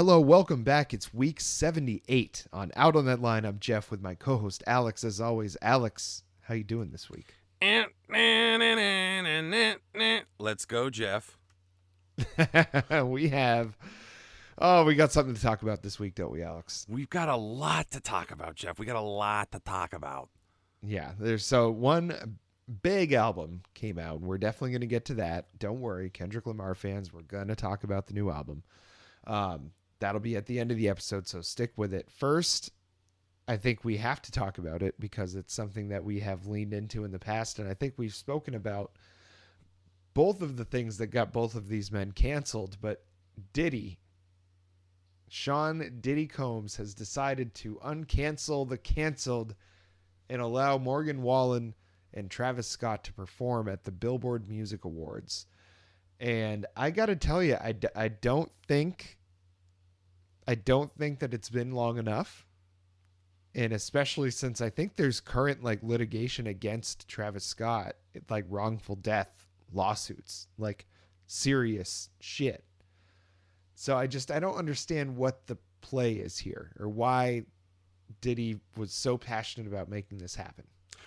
Hello, welcome back. It's week 78 on Out on That Line. I'm Geoff with my co-host Alex. As always, Alex, how you doing this week? Let's go, Geoff. we got something to talk about this week, don't we, Alex? We've got a lot to talk about, Geoff. We got a lot to talk about. Yeah, there's one big album came out, and we're definitely going to get to that. Don't worry, Kendrick Lamar fans, we're going to talk about the new album. That'll be at the end of the episode, so stick with it. First, I think we have to talk about it because it's something that we have leaned into in the past, and I think we've spoken about both of the things that got both of these men canceled, but Sean Diddy Combs has decided to uncancel the canceled and allow Morgan Wallen and Travis Scott to perform at the Billboard Music Awards. And I got to tell you, I don't think that it's been long enough. And especially since I think there's current litigation against Travis Scott, like wrongful death lawsuits, like serious shit. So I don't understand what the play is here or why Diddy was so passionate about making this happen.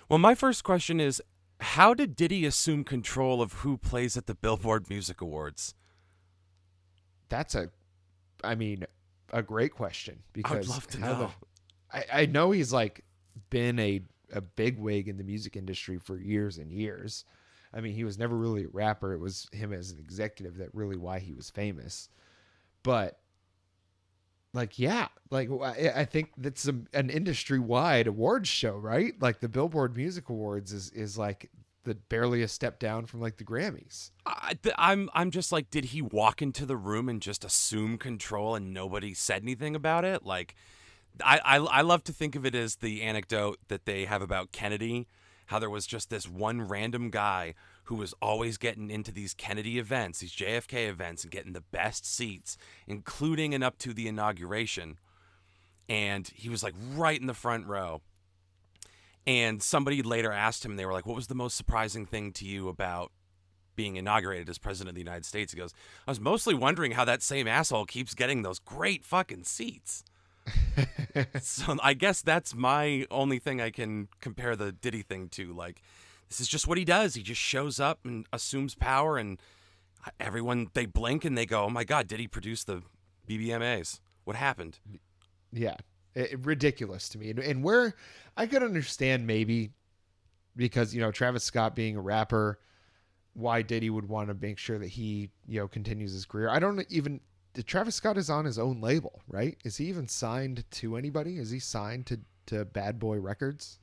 Well, my first question is, how did Diddy assume control of who plays at the Billboard Music Awards? That's a great question, because I'd love to know. I know he's been a bigwig in the music industry for years and years. I mean, he was never really a rapper. It was him as an executive that really why he was famous. But I think that's an industry-wide awards show, right? Like the Billboard Music Awards is like barely a step down from the Grammys. I'm just like, did he walk into the room and just assume control and nobody said anything about it? I love to think of it as the anecdote that they have about Kennedy, how there was just this one random guy who was always getting into these Kennedy events, these JFK events, and getting the best seats, including and up to the inauguration. And he was right in the front row. And somebody later asked him, they were like, what was the most surprising thing to you about being inaugurated as president of the United States? He goes, I was mostly wondering how that same asshole keeps getting those great fucking seats. So I guess that's my only thing I can compare the Diddy thing to. This is just what he does. He just shows up and assumes power, and everyone, they blink and they go, oh my God, Diddy produced the BBMAs. What happened? Yeah. Ridiculous to me. And where I could understand maybe because, Travis Scott being a rapper, why Diddy would want to make sure that he, continues his career. I don't even, Travis Scott is on his own label, right? Is he even signed to anybody? Is he signed to Bad Boy Records?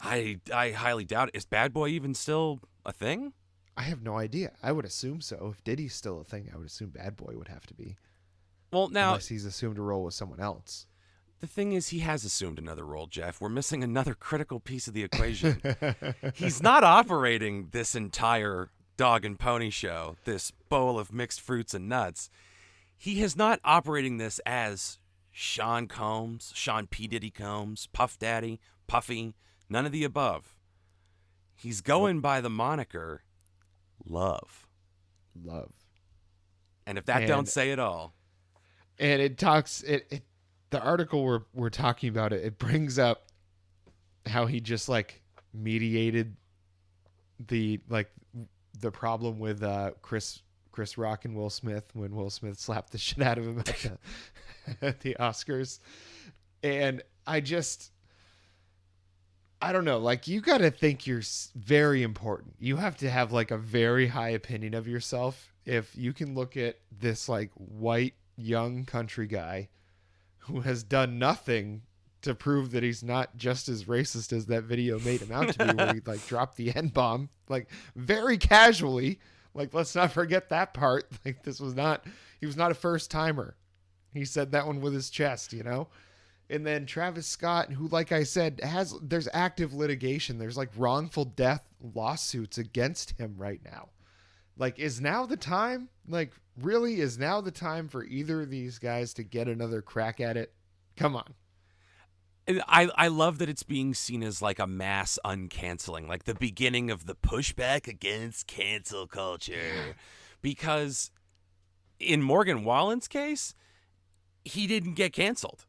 I highly doubt it. Is Bad Boy even still a thing? I have no idea. I would assume so. If Diddy's still a thing, I would assume Bad Boy would have to be. Well, now, unless he's assumed a role with someone else. The thing is, he has assumed another role, Geoff. We're missing another critical piece of the equation. He's not operating this entire dog and pony show, this bowl of mixed fruits and nuts. He is not operating this as Sean P. Diddy Combs, Puff Daddy, Puffy, none of the above. He's going by the moniker Love. And if that don't say it all. And it talks, the article we're talking about, it brings up how he just mediated the problem with Chris Rock and Will Smith when Will Smith slapped the shit out of him at the Oscars. And I don't know, you got to think you're very important. You have to have a very high opinion of yourself. If you can look at this white young country guy who has done nothing to prove that he's not just as racist as that video made him out to be, where he dropped the N-bomb very casually. Let's not forget that part. He was not a first timer. He said that one with his chest, And then Travis Scott, who, like I said, there's active litigation. There's wrongful death lawsuits against him right now. Is now the time? Really, is now the time for either of these guys to get another crack at it? Come on. I love that it's being seen as a mass uncanceling, the beginning of the pushback against cancel culture. Because in Morgan Wallen's case, he didn't get canceled.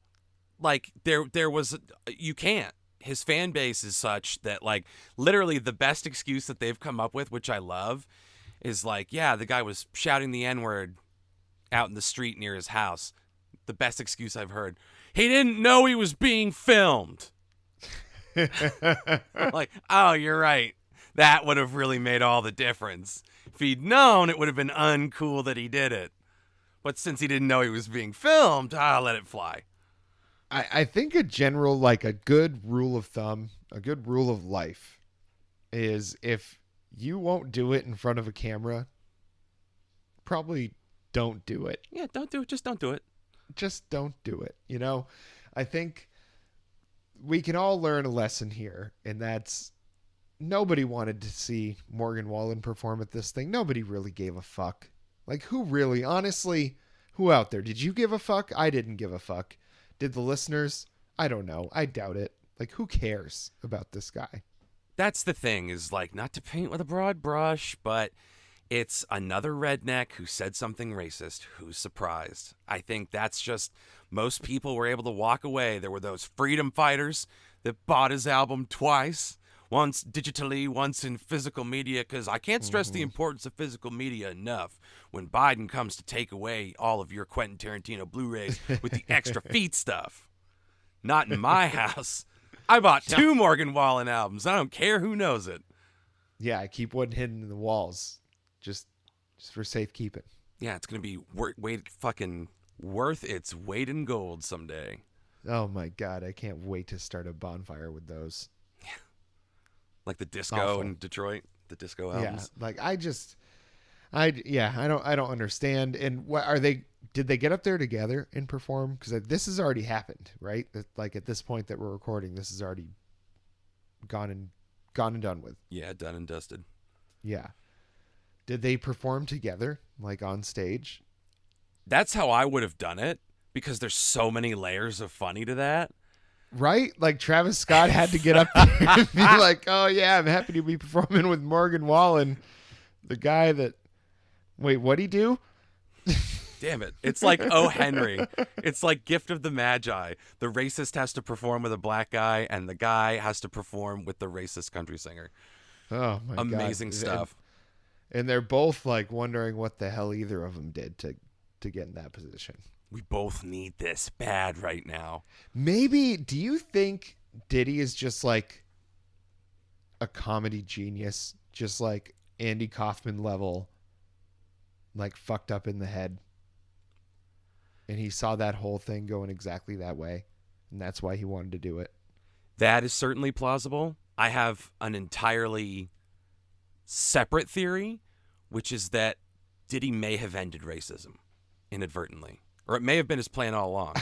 Like there was you can't. His fan base is such that like literally the best excuse that they've come up with, which I love, is like, yeah, the guy was shouting the N-word out in the street near his house. The best excuse I've heard. He didn't know he was being filmed. Like, oh, you're right. That would have really made all the difference. If he'd known, it would have been uncool that he did it. But since he didn't know he was being filmed, I'll let it fly. I think a general, like a good rule of thumb, a good rule of life is if you won't do it in front of a camera, probably don't do it. Yeah, don't do it. Just don't do it. Just don't do it. You know, I think we can all learn a lesson here, and that's nobody wanted to see Morgan Wallen perform at this thing. Nobody really gave a fuck. Like, who really, honestly, who out there? Did you give a fuck? I didn't give a fuck. Did the listeners? I don't know. I doubt it. Like, who cares about this guy? That's the thing, is like, not to paint with a broad brush, but it's another redneck who said something racist who's surprised. I think that's just, most people were able to walk away. There were those freedom fighters that bought his album twice, once digitally, once in physical media, because I can't stress the importance of physical media enough when Biden comes to take away all of your Quentin Tarantino Blu-rays with the extra feet stuff. Not in my house. I bought 2 Morgan Wallen albums. I don't care who knows it. Yeah, I keep one hidden in the walls, just for safekeeping. Yeah, it's gonna be fucking worth its weight in gold someday. Oh my god, I can't wait to start a bonfire with those. Like the disco in Detroit, the disco albums. Yeah, like I don't understand. And what are they? Did they get up there together and perform? Because this has already happened, right? Like at this point that we're recording, this is already gone and done with. Yeah, done and dusted. Yeah. Did they perform together, like on stage? That's how I would have done it, because there's so many layers of funny to that. Right? Like Travis Scott had to get up there and be like, oh yeah, I'm happy to be performing with Morgan Wallen, the guy that, wait, what'd he do? Damn it. It's like O. Henry. It's like Gift of the Magi. The racist has to perform with a black guy, and the guy has to perform with the racist country singer. Oh my god. Amazing stuff. And they're both like wondering what the hell either of them did to get in that position. We both need this bad right now. Maybe, do you think Diddy is just like a comedy genius? Just like Andy Kaufman level, like fucked up in the head? And he saw that whole thing going exactly that way. And that's why he wanted to do it. That is certainly plausible. I have an entirely separate theory, which is that Diddy may have ended racism inadvertently. Or it may have been his plan all along.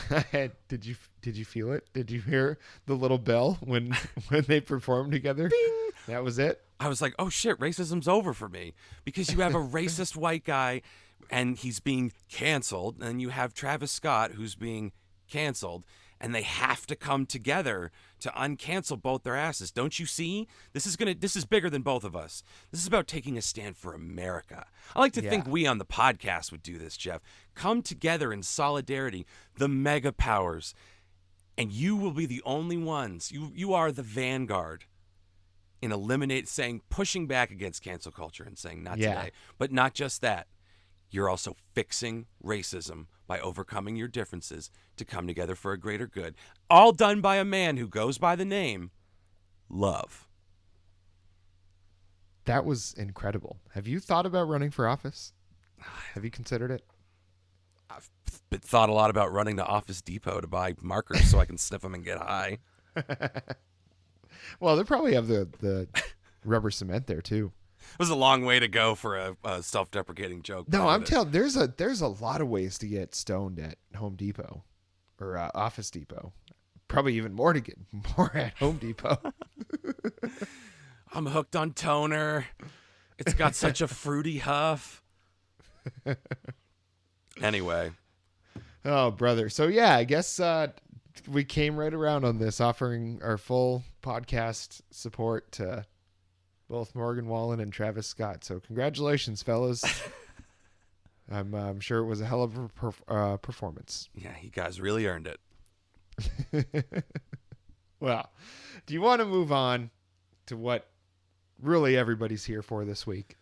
Did you feel it? Did you hear the little bell when they performed together? Bing! That was it? I was like, oh shit, racism's over for me. Because you have a racist white guy and he's being canceled, and you have Travis Scott who's being canceled, and they have to come together to uncancel both their asses. Don't you see? This is bigger than both of us. This is about taking a stand for America. I like to think we on the podcast would do this, Geoff. Come together in solidarity, the mega powers, and you will be the only ones. You are the vanguard in pushing back against cancel culture and saying not today. But not just that. You're also fixing racism by overcoming your differences to come together for a greater good. All done by a man who goes by the name Love. That was incredible. Have you thought about running for office? Have you considered it? I've thought a lot about running to Office Depot to buy markers so I can sniff them and get high. Well, they probably have the rubber cement there too. It was a long way to go for a self-deprecating joke. No, I'm telling. There's a lot of ways to get stoned at Home Depot or Office Depot. Probably even more to get more at Home Depot. I'm hooked on toner. It's got such a fruity huff. Anyway. Oh, brother. So yeah, I guess we came right around on this, offering our full podcast support to both Morgan Wallen and Travis Scott. So congratulations, fellas. I'm sure it was a hell of a performance. Yeah, you guys really earned it. Well, do you want to move on to what really everybody's here for this week?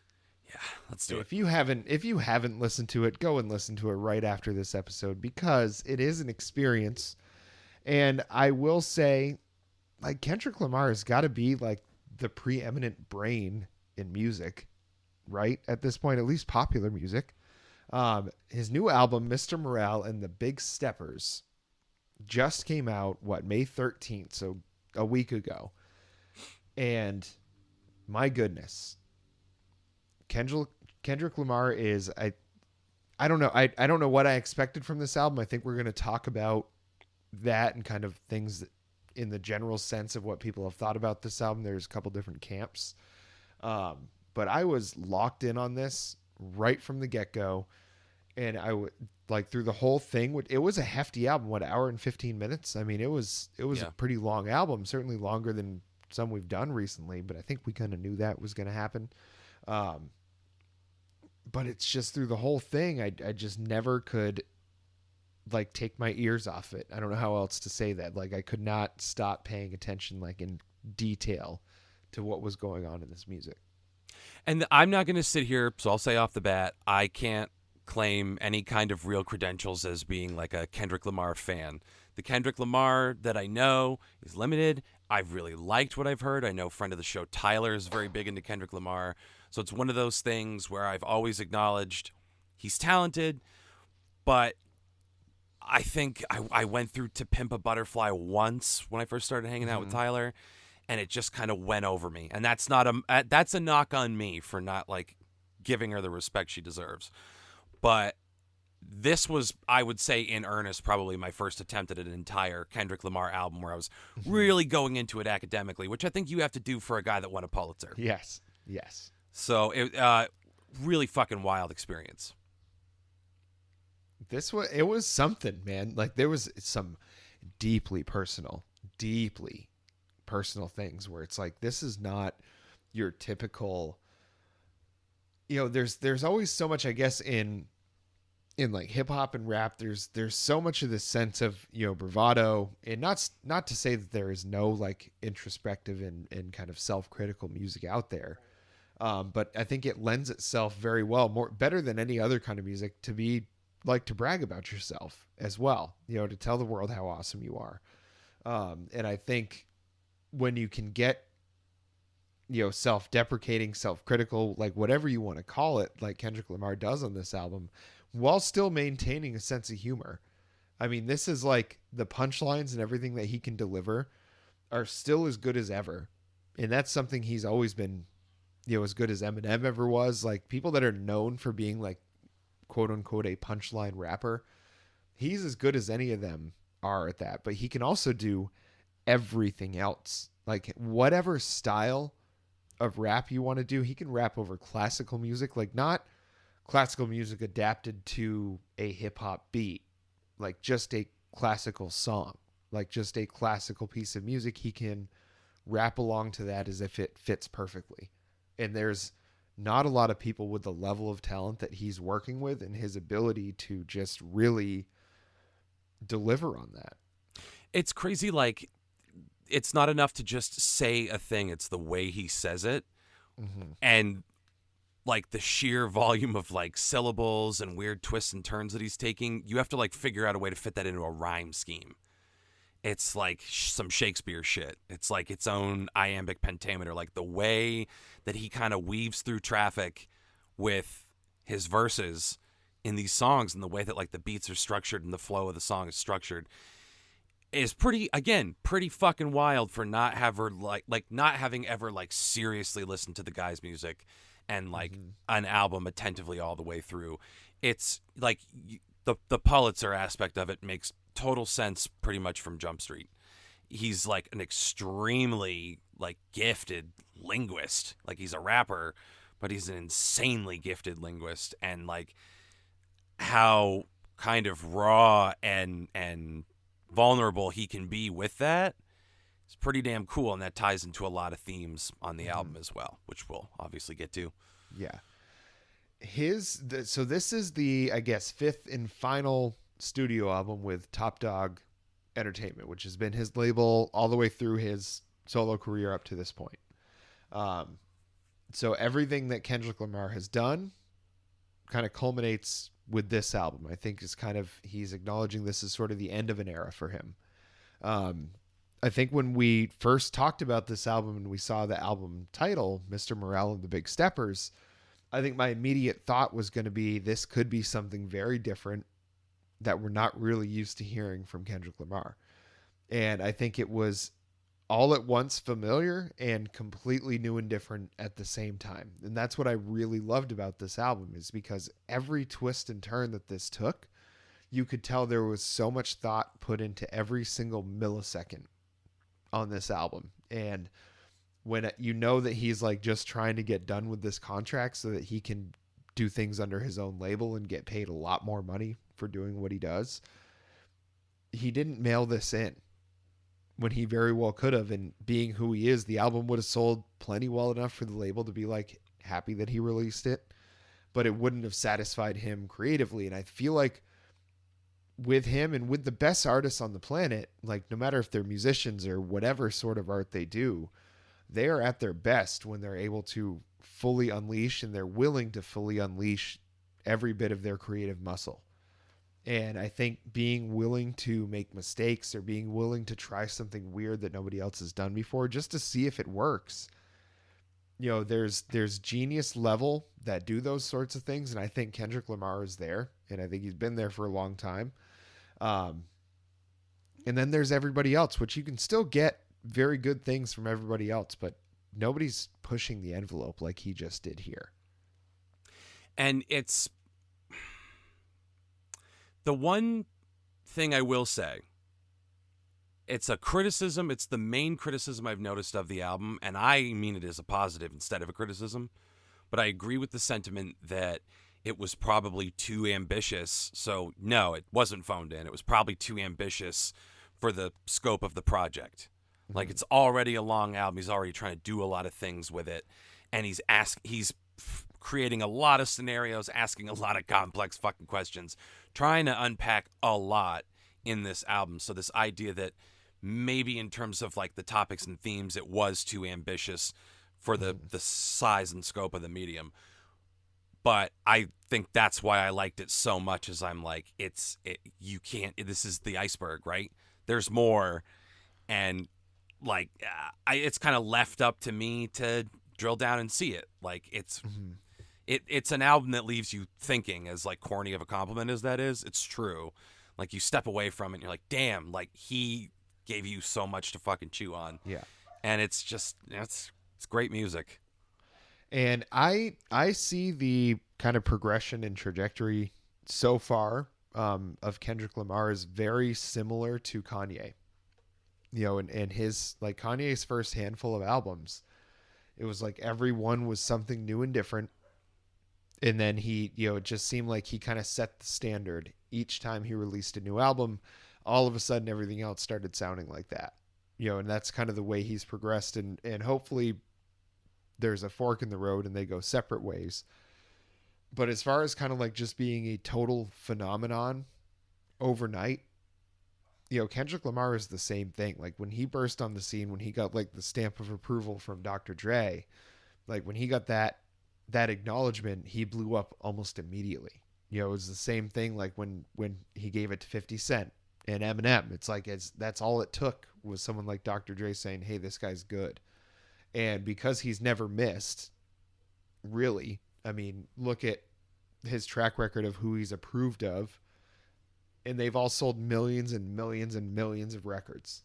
Yeah, let's do it. If you haven't listened to it, go and listen to it right after this episode because it is an experience. And I will say, like, Kendrick Lamar has got to be like the preeminent brain in music, right? At this point, at least popular music. His new album, Mr. Morale and the Big Steppers, just came out, May 13th, so a week ago. And my goodness, Kendrick Lamar is, I don't know. I don't know what I expected from this album. I think we're going to talk about that and kind of things that, in the general sense of what people have thought about this album. There's a couple different camps. But I was locked in on this right from the get-go. And I would like through the whole thing. It was a hefty album. What, hour and 15 minutes? I mean, it was a pretty long album. Certainly longer than some we've done recently. But I think we kind of knew that was going to happen. But it's just through the whole thing. I just never could like take my ears off it. I don't know how else to say that. Like I could not stop paying attention like in detail to what was going on in this music. And I'm not going to sit here, so I'll say off the bat, I can't claim any kind of real credentials as being like a Kendrick Lamar fan. The Kendrick Lamar that I know is limited. I've really liked what I've heard. I know friend of the show Tyler is very big into Kendrick Lamar. So it's one of those things where I've always acknowledged he's talented, but I think I went through To Pimp a Butterfly once when I first started hanging out with Tyler, and it just kind of went over me. And that's a knock on me for not like giving her the respect she deserves. But this was, I would say in earnest, probably my first attempt at an entire Kendrick Lamar album where I was really going into it academically, which I think you have to do for a guy that won a Pulitzer. Yes. So it really fucking wild experience. It was something, man. Like there was some deeply personal things where it's like, this is not your typical, there's always so much, I guess, in like hip hop and rap, there's so much of this sense of, bravado, and not to say that there is no like introspective and kind of self-critical music out there. But I think it lends itself very well, better than any other kind of music, to be like to brag about yourself as well, to tell the world how awesome you are. And I think when you can get, self-deprecating, self-critical, like whatever you want to call it, like Kendrick Lamar does on this album, while still maintaining a sense of humor. I mean, this is like the punchlines and everything that he can deliver are still as good as ever. And that's something he's always been, as good as Eminem ever was. Like people that are known for being like, quote unquote, a punchline rapper, he's as good as any of them are at that. But he can also do everything else. Like whatever style of rap you want to do, he can rap over classical music, like not classical music adapted to a hip hop beat, like just a classical song, like just a classical piece of music. He can rap along to that as if it fits perfectly. And there's not a lot of people with the level of talent that he's working with and his ability to just really deliver on that. It's crazy. Like, it's not enough to just say a thing. It's the way he says it. Mm-hmm. And like the sheer volume of like syllables and weird twists and turns that he's taking, you have to like figure out a way to fit that into a rhyme scheme. It's like some Shakespeare shit. It's like its own iambic pentameter. Like the way that he kind of weaves through traffic with his verses in these songs, and the way that like the beats are structured and the flow of the song is structured, is pretty fucking wild for not having ever like seriously listened to the guy's music and like an album attentively all the way through. It's like the Pulitzer aspect of it makes total sense pretty much from Jump Street. He's like an extremely like gifted linguist. Like he's a rapper, but he's an insanely gifted linguist, and like how kind of raw and vulnerable he can be with that is pretty damn cool, and that ties into a lot of themes on the album as well, which we'll obviously get to. Yeah. So this is the, I guess, fifth and final studio album with Top Dog Entertainment, which has been his label all the way through his solo career up to this point. Um, so everything that Kendrick Lamar has done kind of culminates with this album. I think is kind of, he's acknowledging this is sort of the end of an era for him. Um, I think when we first talked about this album and we saw the album title, Mr. Morale and the Big Steppers, I think my immediate thought was going to be this could be something very different that we're not really used to hearing from Kendrick Lamar. And I think it was all at once familiar and completely new and different at the same time. And that's what I really loved about this album, is because every twist and turn that this took, you could tell there was so much thought put into every single millisecond on this album. And when you know that he's like just trying to get done with this contract so that he can do things under his own label and get paid a lot more money for doing what he does, he didn't mail this in when he very well could have. And being who he is, the album would have sold plenty well enough for the label to be like happy that he released it, but it wouldn't have satisfied him creatively. And I feel like with him and with the best artists on the planet, like no matter if they're musicians or whatever sort of art they do, they are at their best when they're able to fully unleash, and they're willing to fully unleash every bit of their creative muscle. And I think being willing to make mistakes or being willing to try something weird that nobody else has done before just to see if it works. You know, there's genius level that do those sorts of things, and I think Kendrick Lamar is there, and I think he's been there for a long time. And then there's everybody else, which you can still get very good things from everybody else, but nobody's pushing the envelope like he just did here. And it's the one thing I will say, it's a criticism. It's the main criticism I've noticed of the album, and I mean it as a positive instead of a criticism. But I agree with the sentiment that it was probably too ambitious. So, no, it wasn't phoned in. It was probably too ambitious for the scope of the project. Mm-hmm. Like, it's already a long album. He's already trying to do a lot of things with it. And he's creating a lot of scenarios, asking a lot of complex fucking questions, trying to unpack a lot in this album. So this idea that maybe in terms of like the topics and themes, it was too ambitious for the size and scope of the medium. But I think that's why I liked it so much, is I'm like, you can't, this is the iceberg, right? There's more. And like, it's kind of left up to me to drill down and see it. Like it's an album that leaves you thinking, as like corny of a compliment as that is, it's true. Like you step away from it and you're like, damn, like he gave you so much to fucking chew on. Yeah. And it's just, it's great music. And I see the kind of progression and trajectory so far of Kendrick Lamar is very similar to Kanye. You know, and his, like Kanye's first handful of albums, it was like every one was something new and different. And then he, you know, it just seemed like he kind of set the standard each time he released a new album. All of a sudden, everything else started sounding like that, you know, and that's kind of the way he's progressed. And hopefully there's a fork in the road and they go separate ways. But as far as kind of like just being a total phenomenon overnight, you know, Kendrick Lamar is the same thing. Like when he burst on the scene, when he got like the stamp of approval from Dr. Dre, like when he got that acknowledgement, he blew up almost immediately. You know, it was the same thing like when he gave it to 50 Cent and Eminem. It's like that's all it took was someone like Dr. Dre saying, hey, this guy's good. And because he's never missed, really, I mean, look at his track record of who he's approved of, and they've all sold millions and millions and millions of records.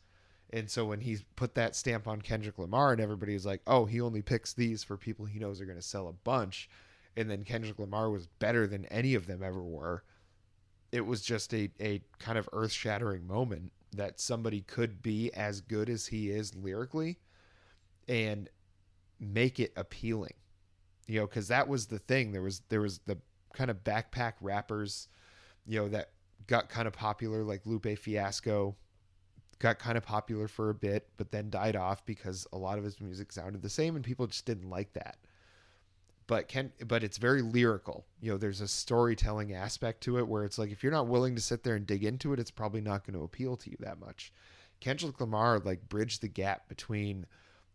And so when he's put that stamp on Kendrick Lamar and everybody's like, oh, he only picks these for people he knows are going to sell a bunch. And then Kendrick Lamar was better than any of them ever were. It was just a kind of earth shattering moment that somebody could be as good as he is lyrically and make it appealing, you know, cause that was the thing. There was the kind of backpack rappers, you know, that got kind of popular, like Lupe Fiasco, got kind of popular for a bit, but then died off because a lot of his music sounded the same and people just didn't like that. but it's very lyrical. There's a storytelling aspect to it where it's like if you're not willing to sit there and dig into it, it's probably not going to appeal to you that much. Kendrick Lamar like bridged the gap between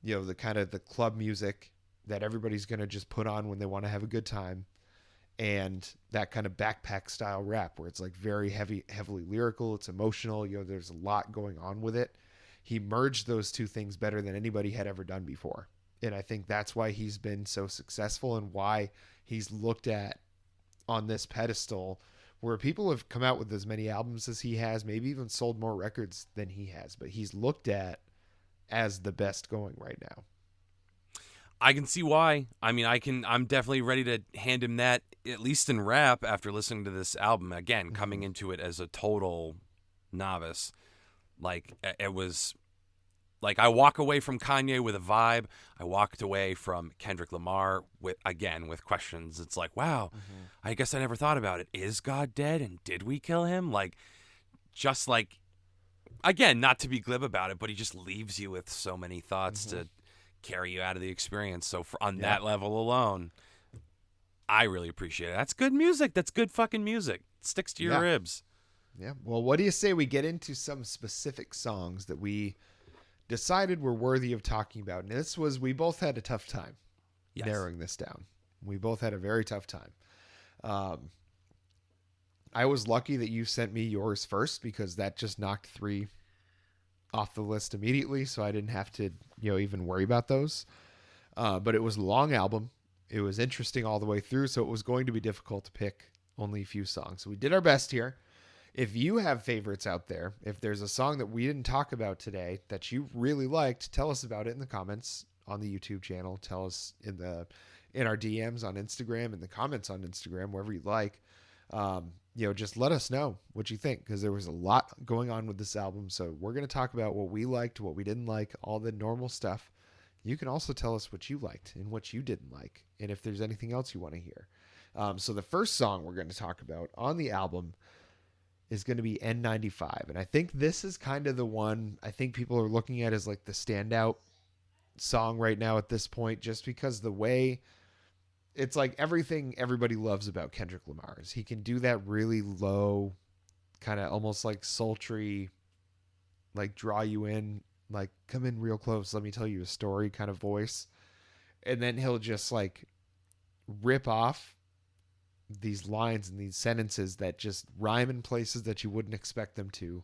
the kind of the club music that everybody's going to just put on when they want to have a good time, and that kind of backpack style rap where it's like very heavily lyrical, it's emotional, there's a lot going on with it. He merged those two things better than anybody had ever done before. And I think that's why he's been so successful and why he's looked at on this pedestal where people have come out with as many albums as he has, maybe even sold more records than he has, but he's looked at as the best going right now. I can see why. I mean, I'm definitely ready to hand him that, at least in rap, after listening to this album. Again, coming into it as a total novice. Like, it was, like, I walk away from Kanye with a vibe. I walked away from Kendrick Lamar with questions. It's like, wow, I guess I never thought about it. Is God dead? And did we kill him? Like, just like, again, not to be glib about it, but he just leaves you with so many thoughts to carry you out of the experience. So on that level alone, I really appreciate it. That's good music. That's good fucking music. It sticks to your ribs. Yeah. Well, what do you say we get into some specific songs that we decided were worthy of talking about? And we both had a tough time narrowing this down. We both had a very tough time. I was lucky that you sent me yours first because that just knocked 3 off the list immediately, so I didn't have to even worry about those. But it was a long album. It was interesting all the way through, so it was going to be difficult to pick only a few songs. So we did our best here. If you have favorites out there, if there's a song that we didn't talk about today that you really liked, tell us about it in the comments on the YouTube channel. Tell us in our DMs on Instagram, in the comments on Instagram, wherever you like. Just let us know what you think, because there was a lot going on with this album. So we're going to talk about what we liked, what we didn't like, all the normal stuff. You can also tell us what you liked and what you didn't like, and if there's anything else you want to hear. So the first song we're going to talk about on the album is going to be N95. And I think this is kind of the one I think people are looking at as like the standout song right now at this point, just because the way it's like everything everybody loves about Kendrick Lamar is he can do that really low, kind of almost like sultry, like draw you in, like come in real close, let me tell you a story kind of voice. And then he'll just like rip off these lines and these sentences that just rhyme in places that you wouldn't expect them to,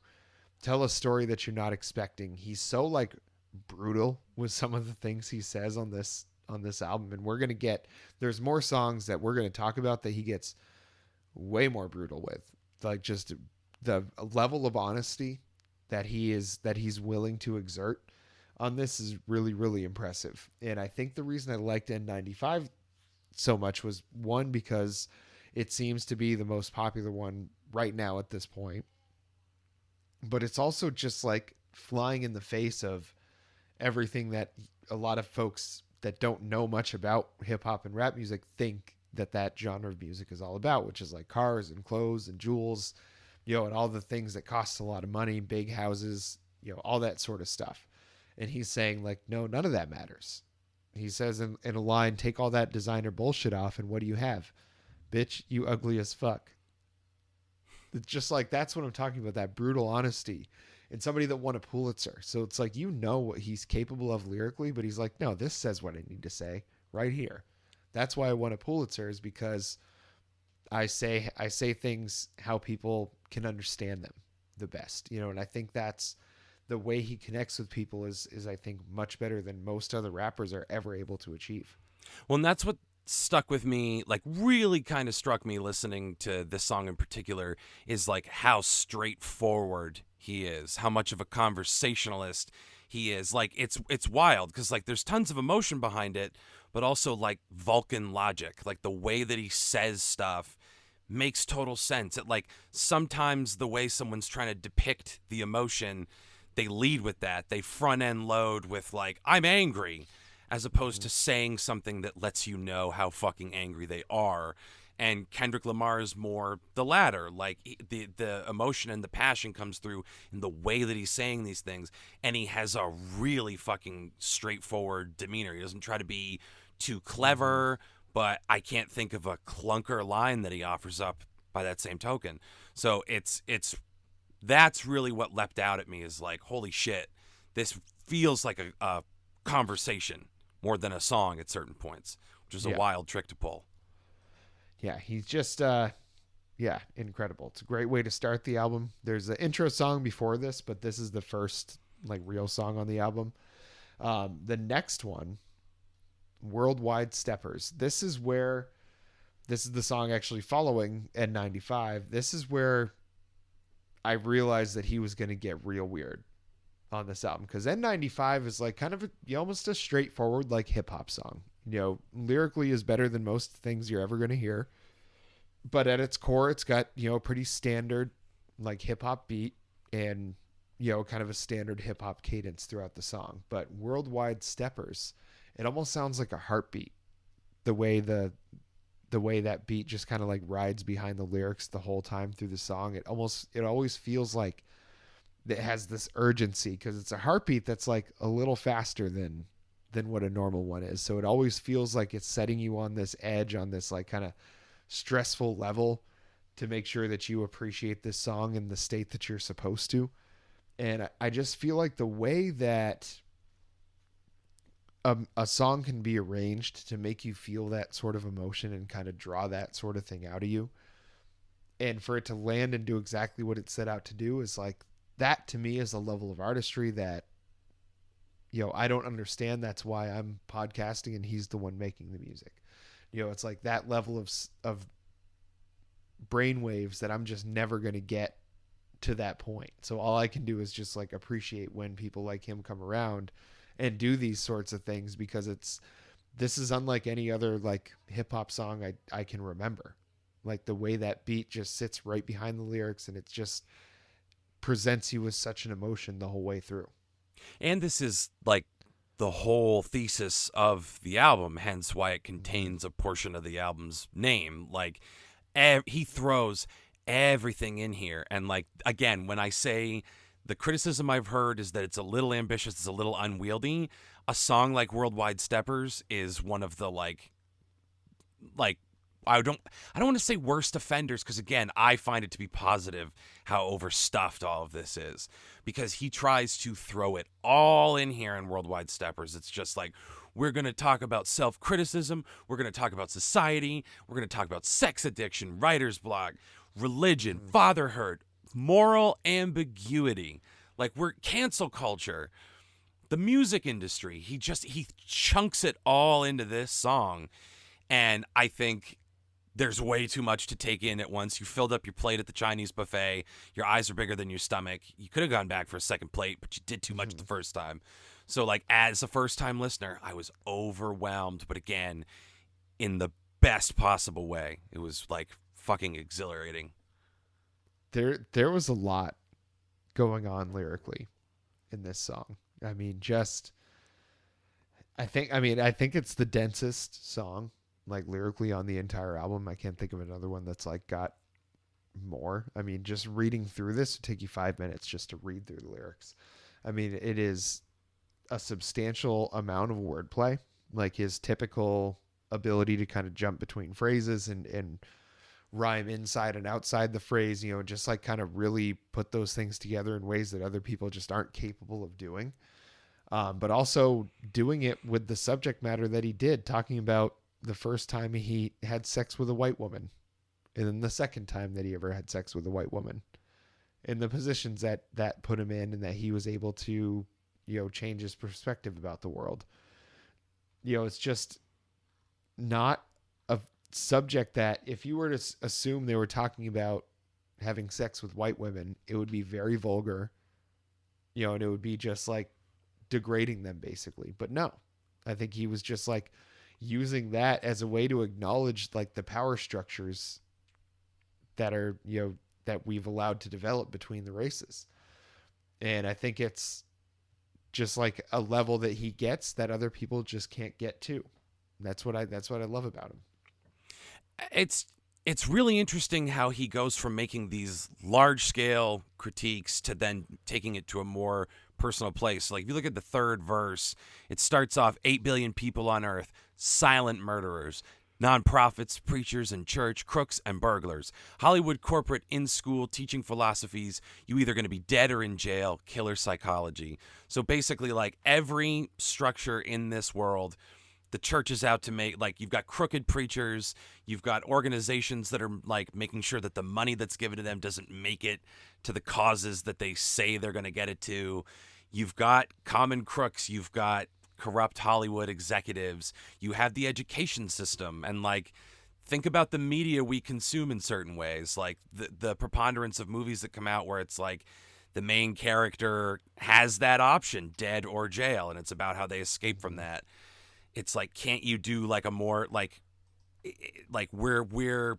tell a story that you're not expecting. He's so like brutal with some of the things he says on this album, and there's more songs that we're going to talk about that he gets way more brutal with. Like just the level of honesty that he's willing to exert on this is really, really impressive. And I think the reason I liked N95 so much was, one, because it seems to be the most popular one right now at this point, but it's also just like flying in the face of everything that a lot of folks that don't know much about hip hop and rap music think that genre of music is all about, which is like cars and clothes and jewels, and all the things that cost a lot of money, big houses, all that sort of stuff. And he's saying like, no, none of that matters. He says in a line, take all that designer bullshit off, and what do you have? Bitch, you ugly as fuck. It's just like, that's what I'm talking about, that brutal honesty. And somebody that won a Pulitzer. So it's like, what he's capable of lyrically, but he's like, no, this says what I need to say right here. That's why I won a Pulitzer, is because I say things how people can understand them the best, and I think that's the way he connects with people is I think much better than most other rappers are ever able to achieve. Well, and that's what stuck with me, like really kind of struck me listening to this song in particular, is like how straightforward he is, how much of a conversationalist he is. Like it's wild because like there's tons of emotion behind it, but also like Vulcan logic, like the way that he says stuff makes total sense. It like sometimes the way someone's trying to depict the emotion, they lead with that. They front end load with like, I'm angry, as opposed to saying something that lets you know how fucking angry they are. And Kendrick Lamar is more the latter. Like the emotion and the passion comes through in the way that he's saying these things. And he has a really fucking straightforward demeanor. He doesn't try to be too clever, but I can't think of a clunker line that he offers up by that same token. So it's that's really what leapt out at me, is like, holy shit, this feels like a conversation more than a song at certain points, which is a wild trick to pull. Yeah, he's just incredible. It's a great way to start the album. There's an intro song before this, but this is the first like real song on the album. The next one, Worldwide Steppers. This is the song actually following N95. This is where I realized that he was going to get real weird on this album, because N95 is like kind of almost a straightforward like hip hop song. Lyrically is better than most things you're ever going to hear, but at its core, it's got a pretty standard like hip hop beat and kind of a standard hip hop cadence throughout the song. But Worldwide Steppers, it almost sounds like a heartbeat. The way that beat just kind of like rides behind the lyrics the whole time through the song. It always feels like it has this urgency, because it's a heartbeat that's like a little faster than what a normal one is. So it always feels like it's setting you on this edge, on this like kind of stressful level, to make sure that you appreciate this song in the state that you're supposed to. And I just feel like the way that a song can be arranged to make you feel that sort of emotion and kind of draw that sort of thing out of you, and for it to land and do exactly what it set out to do, is like, that to me is a level of artistry that I don't understand. That's why I'm podcasting and he's the one making the music. It's like that level of brainwaves that I'm just never going to get to that point. So all I can do is just like appreciate when people like him come around and do these sorts of things, because this is unlike any other like hip hop song I can remember. Like the way that beat just sits right behind the lyrics, and it just presents you with such an emotion the whole way through. And this is like the whole thesis of the album, hence why it contains a portion of the album's name. Like he throws everything in here. And like, again, when I say the criticism I've heard is that it's a little ambitious, it's a little unwieldy, a song like Worldwide Steppers is one of the like I don't want to say worst offenders, because again, I find it to be positive how overstuffed all of this is, because he tries to throw it all in here in Worldwide Steppers. It's just like, we're going to talk about self-criticism, we're going to talk about society, we're going to talk about sex addiction, writer's block, religion, fatherhood, moral ambiguity. Like, we're cancel culture, the music industry. He chunks it all into this song. And I think there's way too much to take in at once. You filled up your plate at the Chinese buffet. Your eyes are bigger than your stomach. You could have gone back for a second plate, but you did too much the first time. So, like, as a first-time listener, I was overwhelmed. But again, in the best possible way. It was, like, fucking exhilarating. There was a lot going on lyrically in this song. I mean, I think it's the densest song, like lyrically, on the entire album. I can't think of another one that's like got more. I mean, just reading through this would take you 5 minutes just to read through the lyrics. I mean, it is a substantial amount of wordplay, like his typical ability to kind of jump between phrases and rhyme inside and outside the phrase, just like kind of really put those things together in ways that other people just aren't capable of doing. But also doing it with the subject matter that he did, talking about the first time he had sex with a white woman, and then the second time that he ever had sex with a white woman, and the positions that put him in, and that he was able to, change his perspective about the world. It's just not a subject that, if you were to assume they were talking about having sex with white women, it would be very vulgar, and it would be just like degrading them basically. But no, I think he was just like using that as a way to acknowledge like the power structures that are, that we've allowed to develop between the races. And I think it's just like a level that he gets that other people just can't get to. That's what I love about him. It's really interesting how he goes from making these large scale critiques to then taking it to a more personal place. Like, if you look at the third verse, it starts off 8 billion people on Earth, silent murderers, Nonprofits, preachers in church, crooks, and burglars. Hollywood corporate in school teaching philosophies. You either going to be dead or in jail. Killer psychology. So basically, like every structure in this world, the church is out to make, like, you've got crooked preachers, you've got organizations that are like making sure that the money that's given to them doesn't make it to the causes that they say they're going to get it to. You've got common crooks, you've got corrupt Hollywood executives, you have the education system, and like think about the media we consume in certain ways, like the preponderance of movies that come out where it's like the main character has that option, dead or jail, and it's about how they escape from that. It's like, can't you do like a more like we're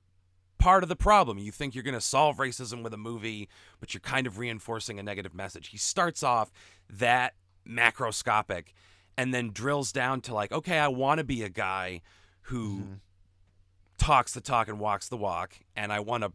part of the problem. You think you're going to solve racism with a movie, but you're kind of reinforcing a negative message. He starts off that macroscopic and then drills down to like, okay, I want to be a guy who talks the talk and walks the walk, and I want to,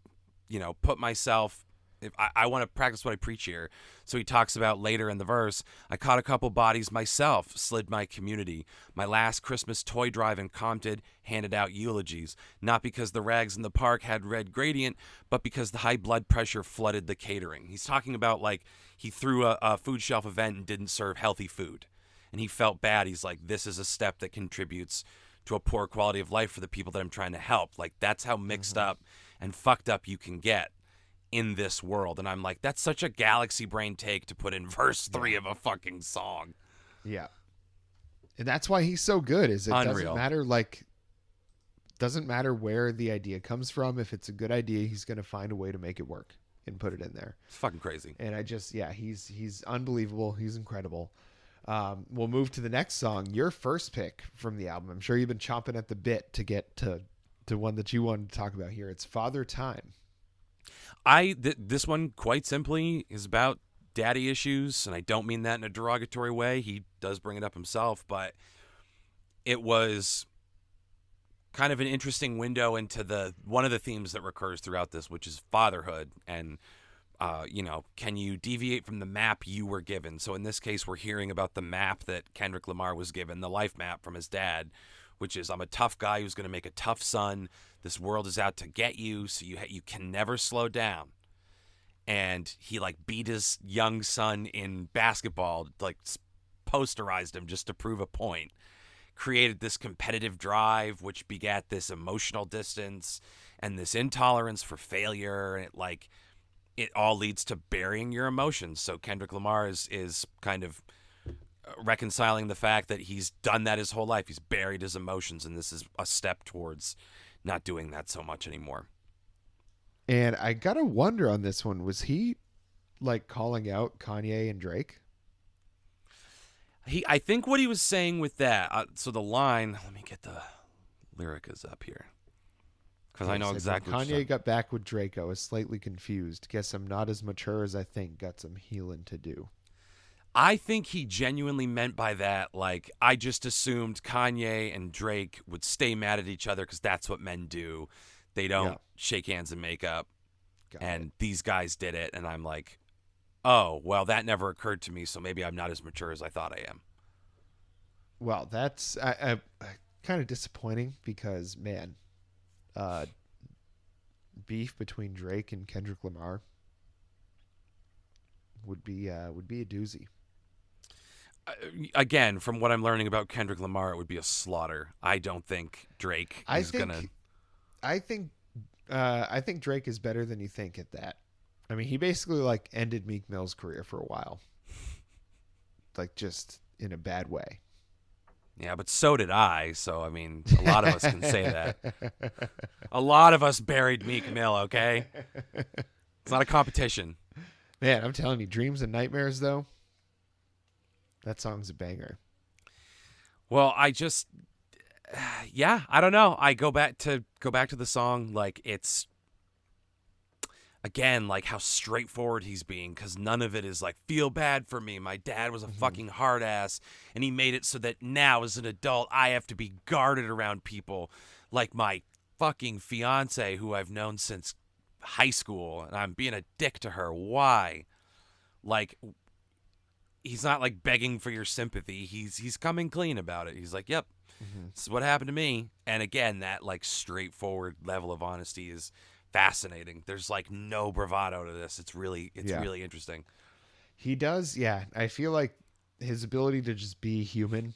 put myself, if I want to practice what I preach here. So he talks about later in the verse, I caught a couple bodies myself, slid my community. My last Christmas toy drive in Compton handed out eulogies, not because the rags in the park had red gradient, but because the high blood pressure flooded the catering. He's talking about like he threw a food shelf event and didn't serve healthy food, and he felt bad. He's like, this is a step that contributes to a poor quality of life for the people that I'm trying to help. Like, that's how mixed up and fucked up you can get in this world. And I'm like, that's such a galaxy brain take to put in verse 3 of a fucking song. Yeah. And that's why he's so good, is it Unreal. doesn't matter where the idea comes from. If it's a good idea, he's going to find a way to make it work and put it in there. It's fucking crazy. And he's unbelievable. He's incredible. We'll move to the next song, your first pick from the album. I'm sure you've been chomping at the bit to get to one that you wanted to talk about here. It's Father Time. This one, quite simply, is about daddy issues, and I don't mean that in a derogatory way. He does bring it up himself, but it was kind of an interesting window into one of the themes that recurs throughout this, which is fatherhood and can you deviate from the map you were given? So in this case, we're hearing about the map that Kendrick Lamar was given, the life map from his dad, which is, I'm a tough guy who's going to make a tough son. This world is out to get you, so you can never slow down. And he like beat his young son in basketball, like posterized him just to prove a point. Created this competitive drive, which begat this emotional distance and this intolerance for failure. And it all leads to burying your emotions. So Kendrick Lamar is kind of reconciling the fact that he's done that his whole life. He's buried his emotions, and this is a step towards not doing that so much anymore. And I gotta wonder on this one, was he like calling out Kanye and Drake? I think what he was saying with that, so the line, let me get the lyric is up here, because I know exactly what Kanye got back with Drake. I was slightly confused. Guess I'm not as mature as I think. Got some healing to do. I think he genuinely meant by that, like, I just assumed Kanye and Drake would stay mad at each other because that's what men do. They don't shake hands and make up. And these guys did it. And I'm like, oh, well, that never occurred to me. So maybe I'm not as mature as I thought I am. Well, that's kind of disappointing because, man, beef between Drake and Kendrick Lamar would be a doozy. Again, from what I'm learning about Kendrick Lamar, it would be a slaughter. I don't think Drake is gonna. I think Drake is better than you think at that. I mean, he basically like ended Meek Mill's career for a while, like just in a bad way. Yeah, but so did I. So I mean, a lot of us can say that. A lot of us buried Meek Mill. Okay, it's not a competition. Man, I'm telling you, Dreams and Nightmares though. That song's a banger. Well, I just, I don't know. I go back to the song, like it's, again, like how straightforward he's being, because none of it is like, feel bad for me. My dad was a fucking hard ass, and he made it so that now as an adult, I have to be guarded around people like my fucking fiance who I've known since high school, and I'm being a dick to her. Why? Like, he's not like begging for your sympathy. He's coming clean about it. He's like, yep, This is what happened to me. And again, that like straightforward level of honesty is fascinating. There's like no bravado to this. It's really Yeah. interesting. He does, yeah. I feel like his ability to just be human,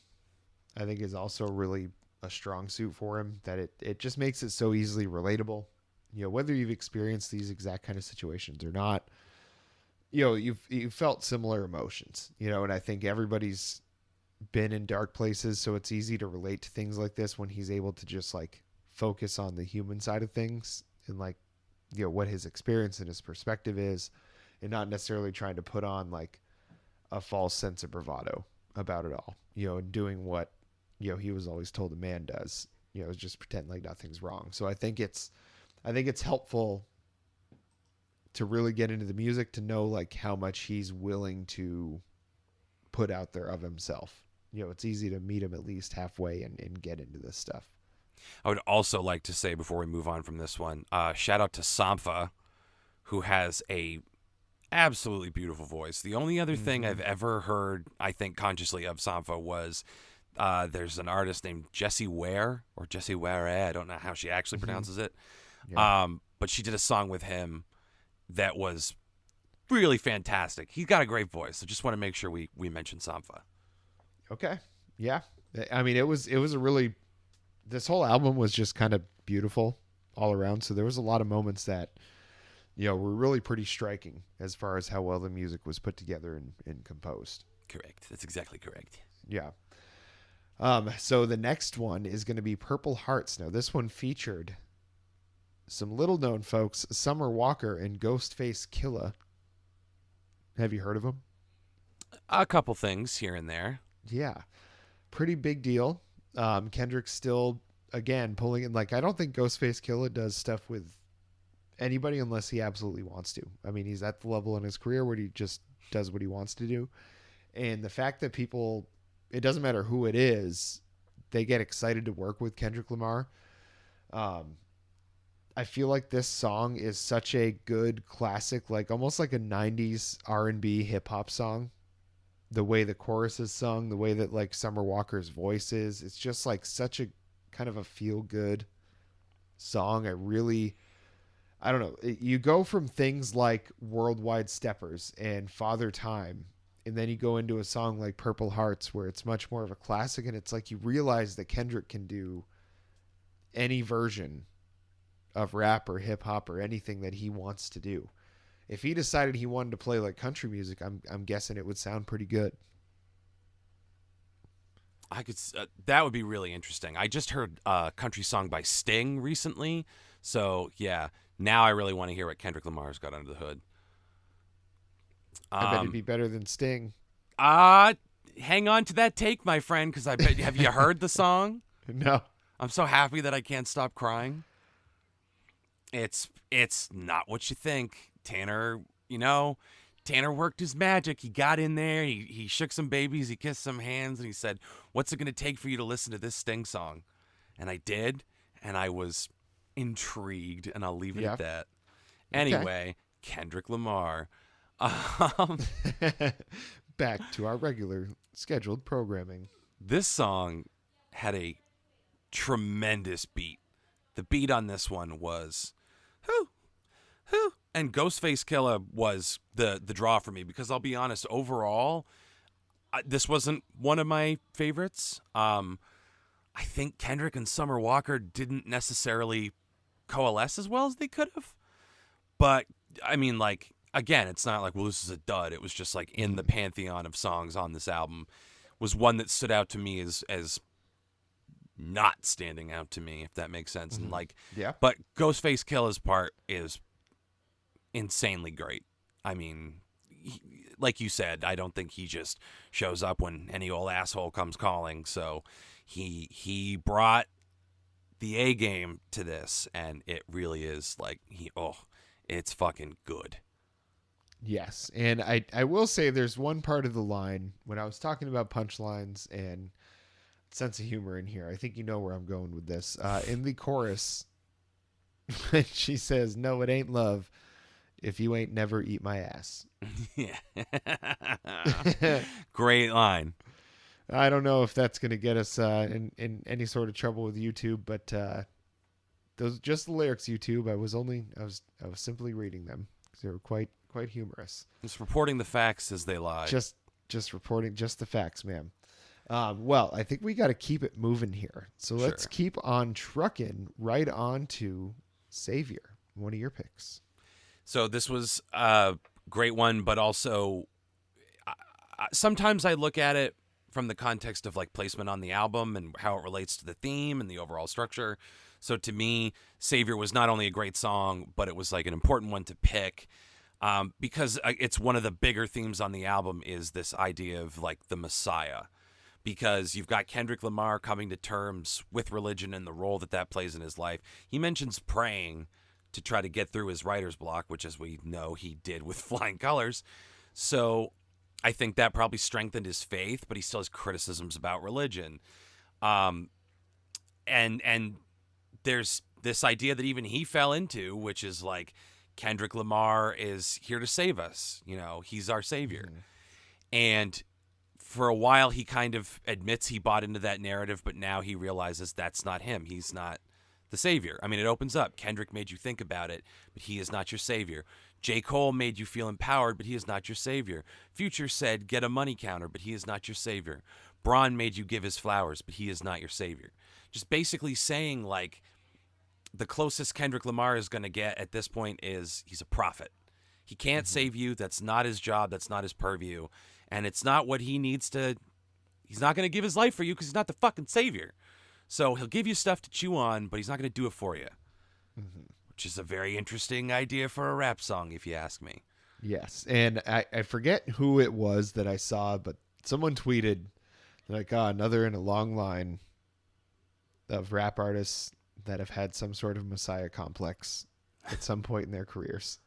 I think, is also really a strong suit for him. That it just makes it so easily relatable. Whether you've experienced these exact kind of situations or not, you've felt similar emotions. And I think everybody's been in dark places, so it's easy to relate to things like this when he's able to just like focus on the human side of things and like what his experience and his perspective is, and not necessarily trying to put on like a false sense of bravado about it all, and doing what, he was always told a man does, is just pretend like nothing's wrong. So I think it's helpful to really get into the music to know like how much he's willing to put out there of himself. It's easy to meet him at least halfway and get into this stuff. I would also like to say before we move on from this one, shout out to Sampha, who has a absolutely beautiful voice. The only other thing I've ever heard, I think consciously, of Sampha was there's an artist named Jessie Ware, or Jessie Ware, I don't know how she actually pronounces it. Yeah. But she did a song with him that was really fantastic. He's got a great voice. So just want to make sure we mention Sampha. Okay. Yeah. I mean, it was a really, this whole album was just kind of beautiful all around. So there was a lot of moments that, were really pretty striking as far as how well the music was put together and composed. Correct. That's exactly correct. Yeah. So the next one is going to be Purple Hearts. Now, this one featured some little known folks, Summer Walker and Ghostface Killah. Have you heard of them? A couple things here and there. Yeah. Pretty big deal. Kendrick's still, again, pulling in. Like, I don't think Ghostface Killah does stuff with anybody unless he absolutely wants to. I mean, he's at the level in his career where he just does what he wants to do. And the fact that people, it doesn't matter who it is, they get excited to work with Kendrick Lamar. I feel like this song is such a good classic, like almost like a 90s R&B hip hop song. The way the chorus is sung, the way that like Summer Walker's voice is, it's just like such a kind of a feel good song. I don't know. You go from things like Worldwide Steppers and Father Time, and then you go into a song like Purple Hearts where it's much more of a classic, and it's like you realize that Kendrick can do any version of rap or hip hop or anything that he wants to do. If he decided he wanted to play like country music, I'm guessing it would sound pretty good. I could that would be really interesting. I just heard a country song by Sting recently, so yeah. Now I really want to hear what Kendrick Lamar's got under the hood. I bet it'd be better than Sting. Hang on to that take, my friend, because I bet. Have you heard the song? No. I'm so happy that I can't stop crying. It's not what you think. Tanner worked his magic. He got in there. He shook some babies. He kissed some hands, and he said, "What's it going to take for you to listen to this Sting song?" And I did, and I was intrigued, and I'll leave it at that. Anyway, Kendrick Lamar. Back to our regular scheduled programming. This song had a tremendous beat. The beat on this one was, whoo, whoo. And Ghostface Killah was the draw for me because I'll be honest, overall, this wasn't one of my favorites. I think Kendrick and Summer Walker didn't necessarily coalesce as well as they could have. But, I mean, like, again, it's not like, well, this is a dud. It was just like in the pantheon of songs on this album was one that stood out to me as not standing out to me, if that makes sense. And like, yeah. But Ghostface Killah's part is insanely great. I mean, like you said, I don't think he just shows up when any old asshole comes calling. So he brought the A game to this, and it really is like it's fucking good. Yes, and I will say there's one part of the line when I was talking about punchlines and sense of humor in here. I think you know where I'm going with this. In the chorus, when she says, "No, it ain't love if you ain't never eat my ass." Yeah. Great line. I don't know if that's going to get us in any sort of trouble with YouTube, but those just the lyrics. YouTube. I was simply reading them. They were quite humorous. Just reporting the facts as they lie. Just reporting just the facts, ma'am. Well, I think we got to keep it moving here. So let's Sure. keep on trucking right on to Savior. One of your picks. So this was a great one, but also sometimes I look at it from the context of like placement on the album and how it relates to the theme and the overall structure. So to me, Savior was not only a great song, but it was like an important one to pick because it's one of the bigger themes on the album is this idea of like the Messiah. Because you've got Kendrick Lamar coming to terms with religion and the role that that plays in his life. He mentions praying to try to get through his writer's block, which, as we know, he did with Flying Colors. So I think that probably strengthened his faith, but he still has criticisms about religion. And there's this idea that even he fell into, which is like Kendrick Lamar is here to save us. You know, he's our savior. Mm-hmm. And for a while, he kind of admits he bought into that narrative, but now he realizes that's not him. He's not the savior. I mean, it opens up. Kendrick made you think about it, but he is not your savior. J. Cole made you feel empowered, but he is not your savior. Future said, get a money counter, but he is not your savior. Braun made you give his flowers, but he is not your savior. Just basically saying, like, the closest Kendrick Lamar is going to get at this point is he's a prophet. He can't save you. That's not his job. That's not his purview. And it's not what he needs to. He's not going to give his life for you because he's not the fucking savior. So he'll give you stuff to chew on, but he's not going to do it for you. Mm-hmm. Which is a very interesting idea for a rap song, if you ask me. Yes, and I forget who it was that I saw, but someone tweeted like, another in a long line of rap artists that have had some sort of Messiah complex at some point in their careers.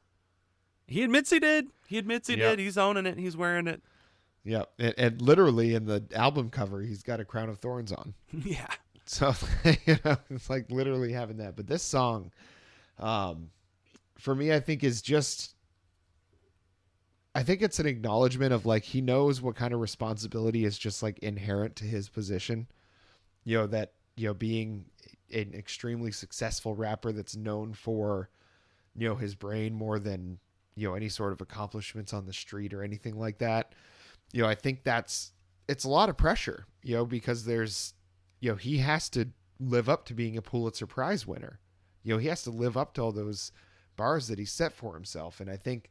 He admits he did. He admits he Yep. did. He's owning it. He's wearing it. Yeah, and literally in the album cover, he's got a crown of thorns on. Yeah. So it's like literally having that. But this song, for me, I think is just. I think it's an acknowledgement of like he knows what kind of responsibility is just like inherent to his position. That being an extremely successful rapper that's known for his brain more than any sort of accomplishments on the street or anything like that. I think it's a lot of pressure, because there's he has to live up to being a Pulitzer Prize winner. He has to live up to all those bars that he set for himself. And I think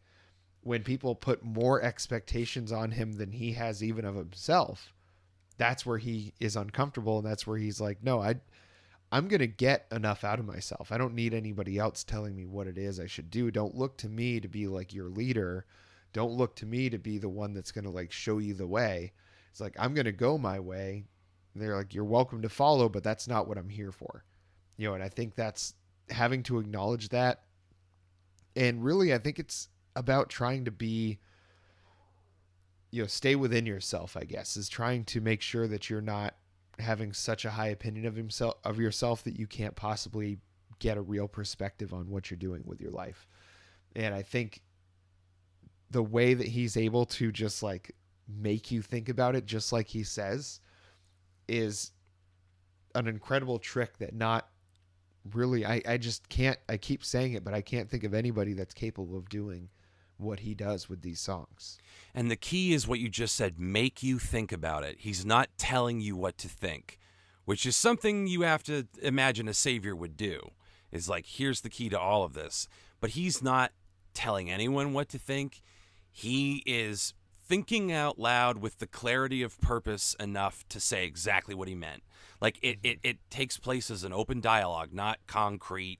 when people put more expectations on him than he has even of himself, that's where he is uncomfortable. And that's where he's like, no, I'm going to get enough out of myself. I don't need anybody else telling me what it is I should do. Don't look to me to be like your leader. Don't look to me to be the one that's going to like show you the way. It's like, I'm going to go my way. And they're like, you're welcome to follow, but that's not what I'm here for. And I think that's having to acknowledge that. And really, I think it's about trying to be, stay within yourself, I guess, is trying to make sure that you're not having such a high opinion of yourself that you can't possibly get a real perspective on what you're doing with your life. And I think the way that he's able to just like make you think about it, just like he says, is an incredible trick that not really, I just can't, I keep saying it, but I can't think of anybody that's capable of doing what he does with these songs. And the key is what you just said, make you think about it. He's not telling you what to think, which is something you have to imagine a savior would do. Is like, here's the key to all of this. But he's not telling anyone what to think. He is thinking out loud with the clarity of purpose enough to say exactly what he meant. Like it takes place as an open dialogue, not concrete.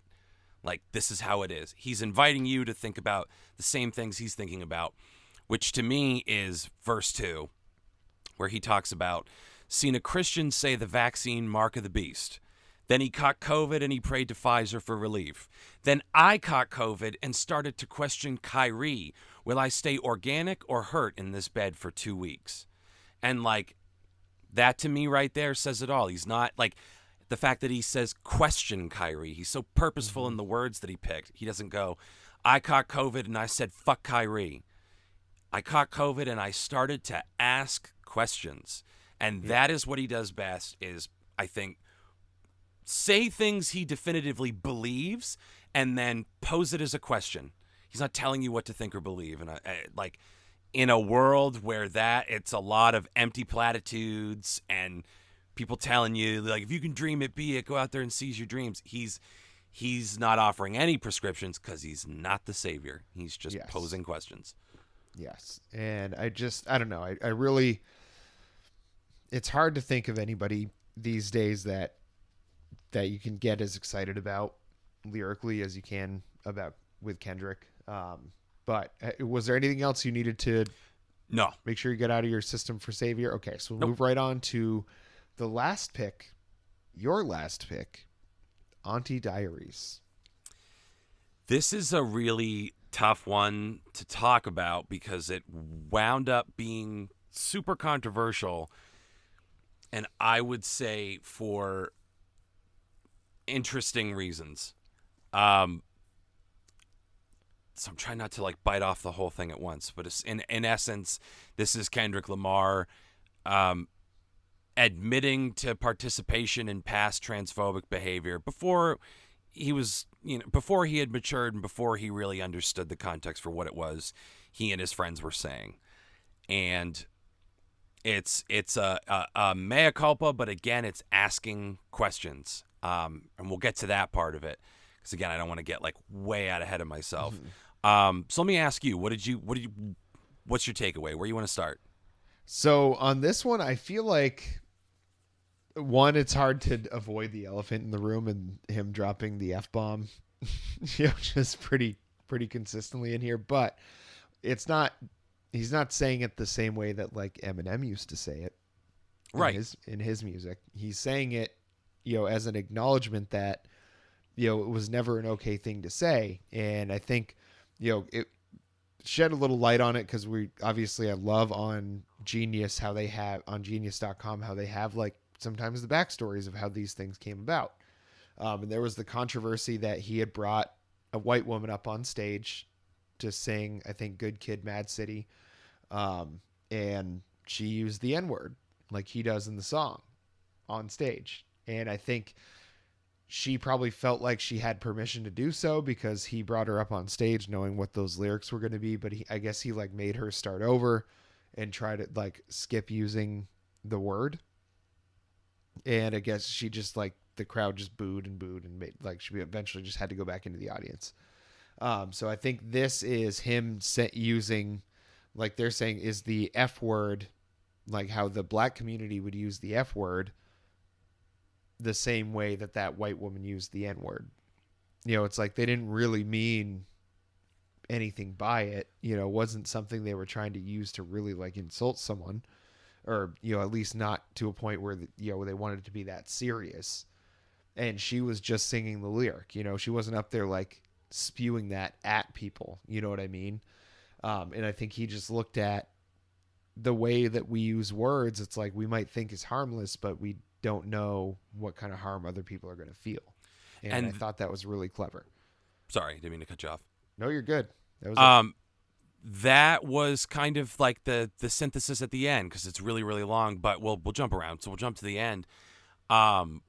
Like, this is how it is. He's inviting you to think about the same things he's thinking about, which to me is verse 2, where he talks about, seen a Christian say the vaccine mark of the beast. Then he caught COVID and he prayed to Pfizer for relief. Then I caught COVID and started to question Kyrie. Will I stay organic or hurt in this bed for 2 weeks? And like, that to me right there says it all. He's not like, the fact that he says question Kyrie. He's so purposeful in the words that he picked. He doesn't go, I caught COVID and I said, fuck Kyrie. I caught COVID and I started to ask questions. And that is what he does best is, I think, say things he definitively believes and then pose it as a question. He's not telling you what to think or believe. And like in a world where it's a lot of empty platitudes and people telling you, like, if you can dream it, be it, go out there and seize your dreams. He's not offering any prescriptions because he's not the savior. He's just posing questions. Yes. And I don't know. I really, it's hard to think of anybody these days that you can get as excited about lyrically as you can about with Kendrick. But was there anything else you needed to make sure you get out of your system for Savior? Okay, so we'll move right on to the last pick, your last pick, Auntie Diaries. This is a really tough one to talk about because it wound up being super controversial, and I would say for interesting reasons. So I'm trying not to like bite off the whole thing at once, but it's in essence, this is Kendrick Lamar admitting to participation in past transphobic behavior before he had matured and before he really understood the context for what it was he and his friends were saying. And it's a mea culpa, but again, it's asking questions. And we'll get to that part of it because again, I don't want to get like way out ahead of myself. So let me ask you, what's your takeaway? Where you want to start? So on this one, I feel like it's hard to avoid the elephant in the room and him dropping the F-bomb, just pretty consistently in here, but he's not saying it the same way that like Eminem used to say it. Right. In his music, he's saying it, as an acknowledgement that, it was never an okay thing to say. And I think, it shed a little light on it because I love on Genius how they have on genius.com, how they have like sometimes the backstories of how these things came about. And there was the controversy that he had brought a white woman up on stage to sing, I think, Good Kid, Mad City. And she used the N-word like he does in the song on stage. And I think she probably felt like she had permission to do so because he brought her up on stage knowing what those lyrics were going to be. But I guess he like made her start over and try to like skip using the word. And I guess she just like the crowd just booed and made like she eventually just had to go back into the audience. So I think this is him using, like they're saying, is the F word, like how the black community would use the F word the same way that white woman used the N word. It's like they didn't really mean anything by it. It wasn't something they were trying to use to really like insult someone, or, at least not to a point where, they wanted it to be that serious. And she was just singing the lyric, she wasn't up there like spewing that at people. You know what I mean? And I think he just looked at the way that we use words. It's like we might think is harmless, but we don't know what kind of harm other people are going to feel. And I thought that was really clever. Sorry, didn't mean to cut you off. No, you're good. That was that was kind of like the synthesis at the end because it's really, really long, but we'll jump around. So we'll jump to the end. And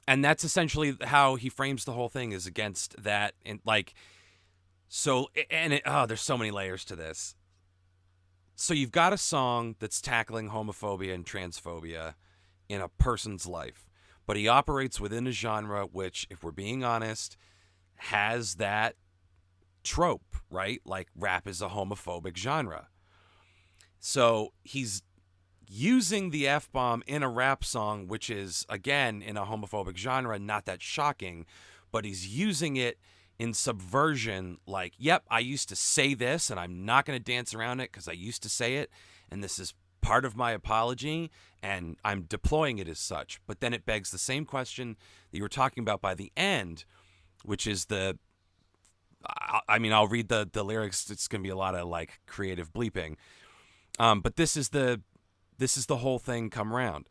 that's essentially how he frames the whole thing, is against that. And like, so, and there's so many layers to this. So you've got a song that's tackling homophobia and transphobia in a person's life, but he operates within a genre which, if we're being honest, has that trope, right? Like rap is a homophobic genre. So he's using the F-bomb in a rap song, which is, again, in a homophobic genre, not that shocking, but he's using it in subversion, like, yep, I used to say this and I'm not going to dance around it because I used to say it, and this is part of my apology, and I'm deploying it as such. But then it begs the same question that you were talking about by the end, which is I'll read the lyrics. It's going to be a lot of like creative bleeping. But this is the whole thing come round.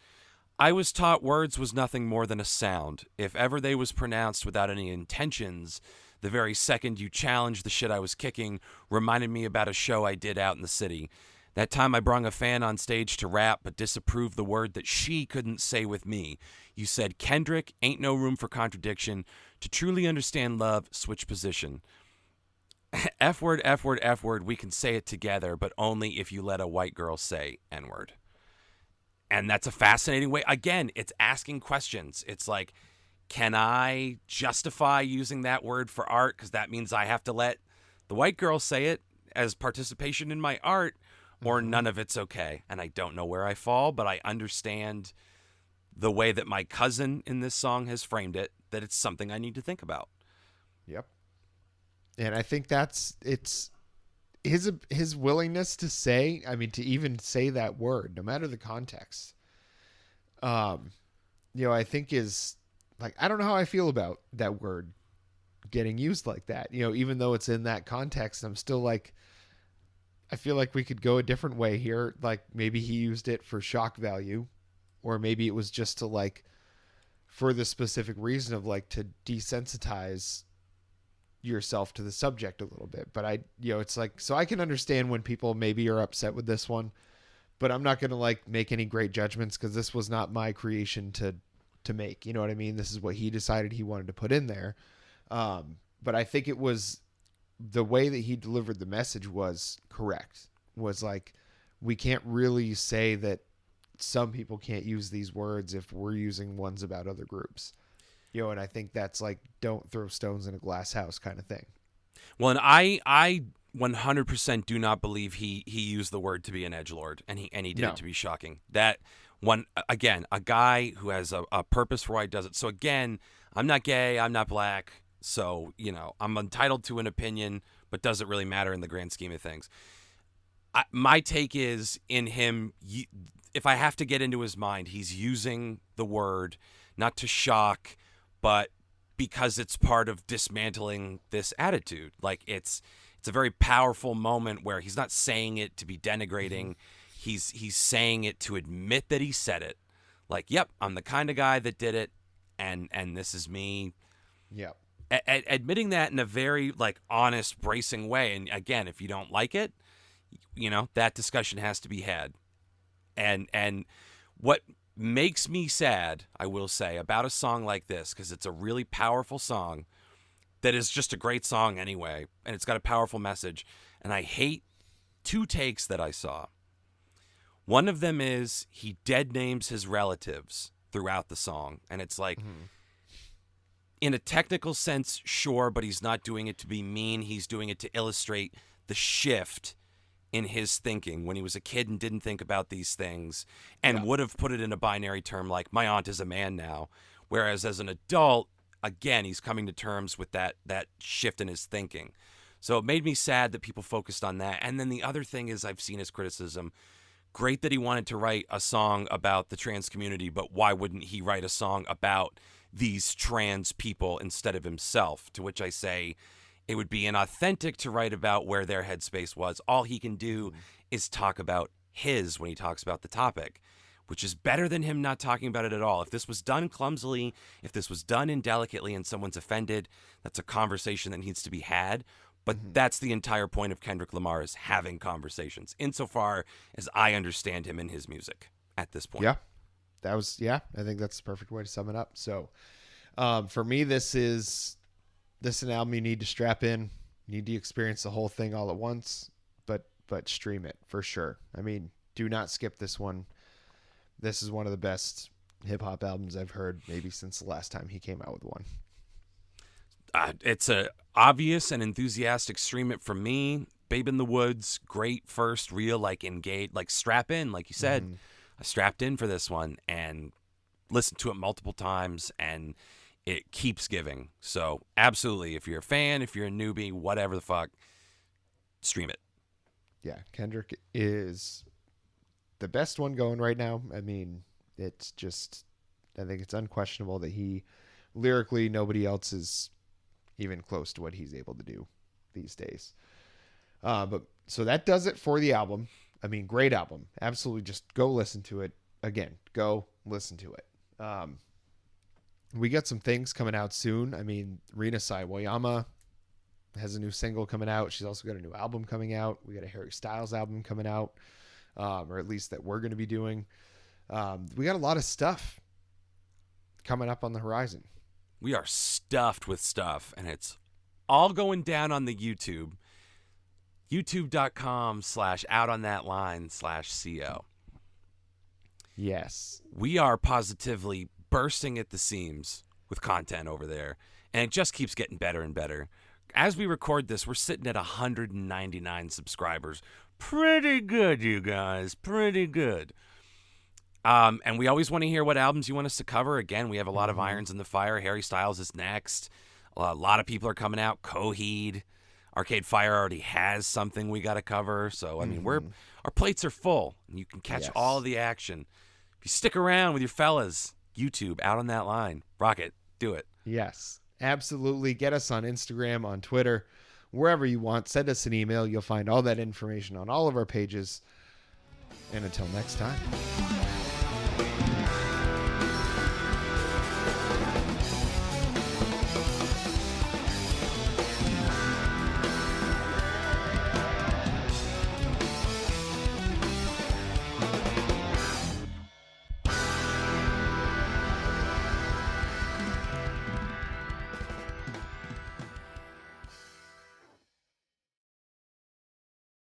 I was taught words was nothing more than a sound. If ever they was pronounced without any intentions, the very second you challenged the shit I was kicking reminded me about a show I did out in the city. That time I brung a fan on stage to rap, but disapproved the word that she couldn't say with me. You said, Kendrick, ain't no room for contradiction. To truly understand love, switch position. F word, F word, F word, we can say it together, but only if you let a white girl say N word. And that's a fascinating way. Again, it's asking questions. It's like, can I justify using that word for art? Because that means I have to let the white girl say it as participation in my art, or none of it's okay. And I don't know where I fall, but I understand the way that my cousin in this song has framed it, that it's something I need to think about. Yep. And I think it's his willingness to say, I mean, to even say that word, no matter the context. I think is like, I don't know how I feel about that word getting used like that. Even though it's in that context, I'm still like, I feel like we could go a different way here. Like maybe he used it for shock value, or maybe it was just to like, for the specific reason of like to desensitize yourself to the subject a little bit. But it's like, so I can understand when people maybe are upset with this one, but I'm not going to like make any great judgments because this was not my creation to make. You know what I mean? This is what he decided he wanted to put in there. But I think it was the way that he delivered the message was correct. Was like, we can't really say that some people can't use these words if we're using ones about other groups. And I think that's like, don't throw stones in a glass house kind of thing. Well, and I 100% do not believe he used the word to be an edgelord, and he did No. it to be shocking. That one, again, a guy who has a purpose for why he does it. So again, I'm not gay, I'm not black, so I'm entitled to an opinion, but does it really matter in the grand scheme of things? My take is, in him, if I have to get into his mind, he's using the word not to shock, but because it's part of dismantling this attitude. Like it's a very powerful moment where he's not saying it to be denigrating. He's saying it to admit that he said it. Like, yep, I'm the kind of guy that did it, and this is me. Yep. Admitting that in a very like honest, bracing way. And again, if you don't like it, that discussion has to be had. And what makes me sad, I will say, about a song like this, because it's a really powerful song that is just a great song anyway, and it's got a powerful message, and I hate two takes that I saw. One of them is he dead names his relatives throughout the song, and it's like, in a technical sense, sure, but he's not doing it to be mean. He's doing it to illustrate the shift in his thinking when he was a kid and didn't think about these things, and would have put it in a binary term like, my aunt is a man now. Whereas as an adult, again, he's coming to terms with that shift in his thinking. So it made me sad that people focused on that. And then the other thing is, I've seen his criticism. Great that he wanted to write a song about the trans community, but why wouldn't he write a song about these trans people instead of himself? To which I say, it would be inauthentic to write about where their headspace was. All he can do is talk about his when he talks about the topic, which is better than him not talking about it at all. If this was done clumsily, if this was done indelicately and someone's offended, that's a conversation that needs to be had. But that's the entire point of Kendrick Lamar, is having conversations, insofar as I understand him in his music at this point. Yeah. I think that's the perfect way to sum it up. So for me, this is an album you need to strap in. You need to experience the whole thing all at once, but stream it for sure. I mean, do not skip this one. This is one of the best hip hop albums I've heard maybe since the last time he came out with one. It's a obvious and enthusiastic stream it from me. Babe in the Woods, great first real like engage, like strap in, like you said. I strapped in for this one and listened to it multiple times, and it keeps giving. So absolutely, if you're a fan, if you're a newbie, whatever the fuck, stream it. Yeah, Kendrick is the best one going right now. I mean, it's just, I think it's unquestionable that he, lyrically, nobody else is even close to what he's able to do these days. But so that does it for the album. I mean, great album. Absolutely, just go listen to it. Again, go listen to it. We got some things coming out soon. I mean, Rina Sawayama has a new single coming out. She's also got a new album coming out. We got a Harry Styles album coming out. or at least that we're going to be doing. We got a lot of stuff coming up on the horizon. We are stuffed with stuff, and it's all going down on the YouTube. youtube.com/outonthatline/co. Yes. We are positively bursting at the seams with content over there, and it just keeps getting better and better. As we record this, we're sitting at 199 subscribers. Pretty good, you guys. Pretty good. And we always want to hear what albums you want us to cover. Again, we have a lot of irons in the fire. Harry Styles is next. A lot of people are coming out. Coheed. Arcade Fire already has something we got to cover. So, I mean, our plates are full. And you can catch all of the action. If you stick around with your fellas, YouTube, Out on That Line. Rock it. Do it. Yes, absolutely. Get us on Instagram, on Twitter, wherever you want. Send us an email. You'll find all that information on all of our pages. And until next time.